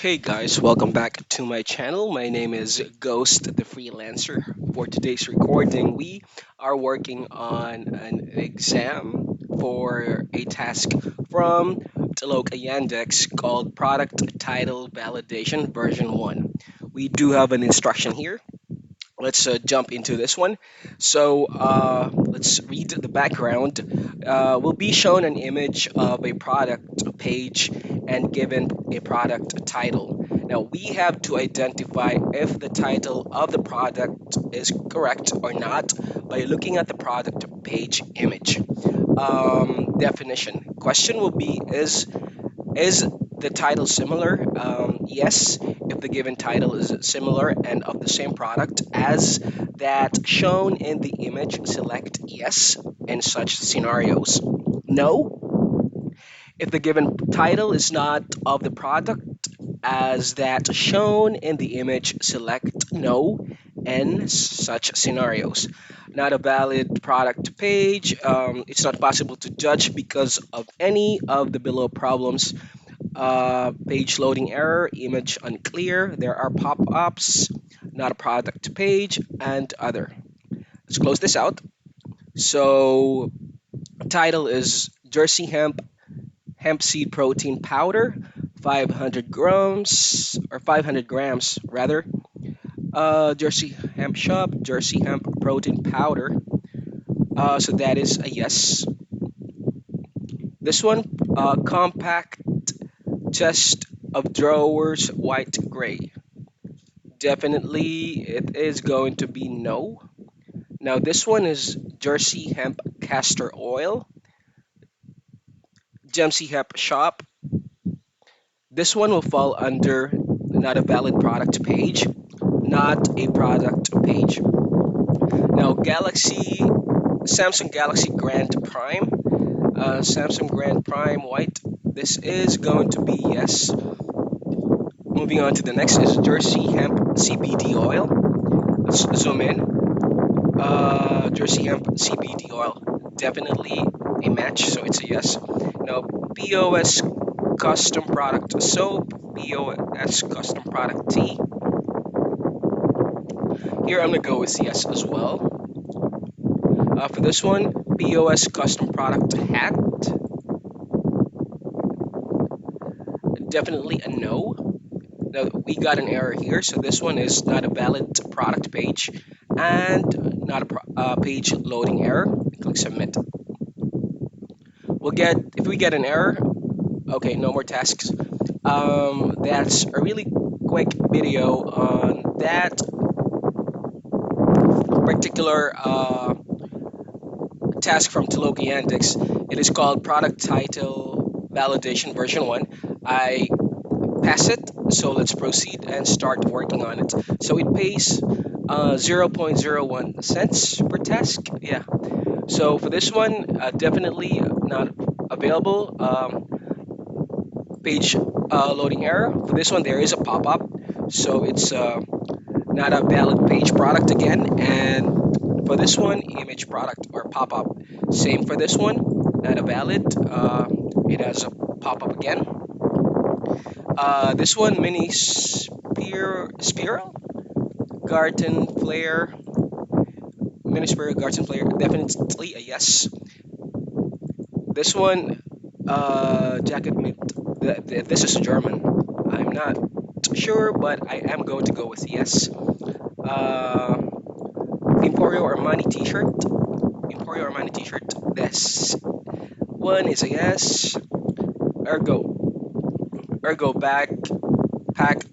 Hey guys, welcome back to my channel. My name is Ghost the Freelancer. For today's recording, we are working on an exam for a task from Toloka Yandex called Product Title Validation version 1. We do have an instruction here. Let's jump into this one. Let's read the background. We'll be shown an image of a product page and given a product title. Now we have to identify if the title of the product is correct or not by looking at the product page image. Definition. Question will be is the title similar? Yes, if the given title is similar and of the same product as that shown in the image, select yes in such scenarios. No, if the given title is not of the product as that shown in the image, select no in such scenarios. Not a valid product page. It's not possible to judge because of any of the below problems. Page loading error, image unclear, there are pop-ups, not a product page, and other. Let's close this out. So title is Jersey hemp seed protein powder, 500 grams or 500 grams rather. Jersey hemp shop, Jersey hemp protein powder. So that is a yes. This one, compact chest of drawers, white gray. Definitely, it is going to be no. Now, this one is Jersey hemp castor oil, Gemsey hemp shop. This one will fall under not a valid product page, not a product page. Now, Samsung Galaxy Grand Prime, Samsung Grand Prime white. This is going to be yes. Moving on to the next is Jersey hemp CBD oil. Let's zoom in. Jersey hemp CBD oil, definitely a match, so it's a yes. Now, POS custom product soap, POS custom product tea. Here I'm gonna go with yes as well. For this one, POS custom product hat, definitely a no. Now we got an error here, so this one is not a valid product page and not a page loading error. Click submit. If we get an error, okay, no more tasks. That's a really quick video on that particular task from Toloka Yandex. It is called Product Title Validation version 1. I pass it, so let's proceed and start working on it. So it pays 0.01 cents per task. Yeah. So for this one, definitely not available. Page loading error. For this one, there is a pop-up, so it's not a valid page product again. And for this one, image product or pop-up. Same for this one, not a valid. It has a pop-up again. This one, mini spiral, garden flare, mini spiral, garden flare, definitely a yes. This one, jacket mid. This is German. I'm not sure, but I am going to go with yes. Emporio Armani T-shirt. Emporio Armani T-shirt. This one is a yes. Ergo bag pack.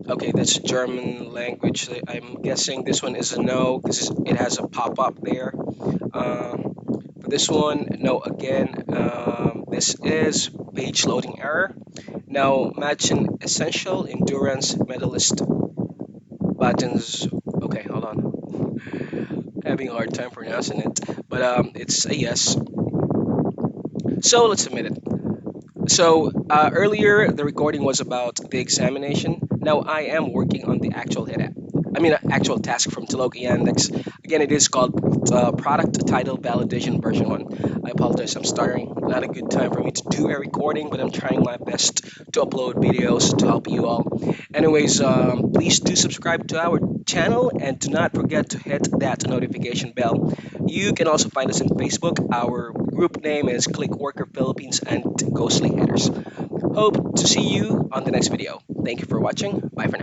Okay, that's German language. I'm guessing this one is a no because it has a pop-up there. For this one, no again. This is page loading error. Now, matching essential endurance medalist buttons. Okay, hold on. Having a hard time pronouncing it, but it's a yes. So let's submit it. So earlier the recording was about the examination. Now I am working on the actual head app. I mean, actual task from Toloka Yandex. Again, it is called Product Title Validation Version 1. I apologize, I'm stuttering. Not a good time for me to do a recording, but I'm trying my best to upload videos to help you all. Anyways, please do subscribe to our channel and do not forget to hit that notification bell. You can also find us on Facebook. Our group name is ClickWorker Philippines and Ghostly Headers. Hope to see you on the next video. Thank you for watching. Bye for now.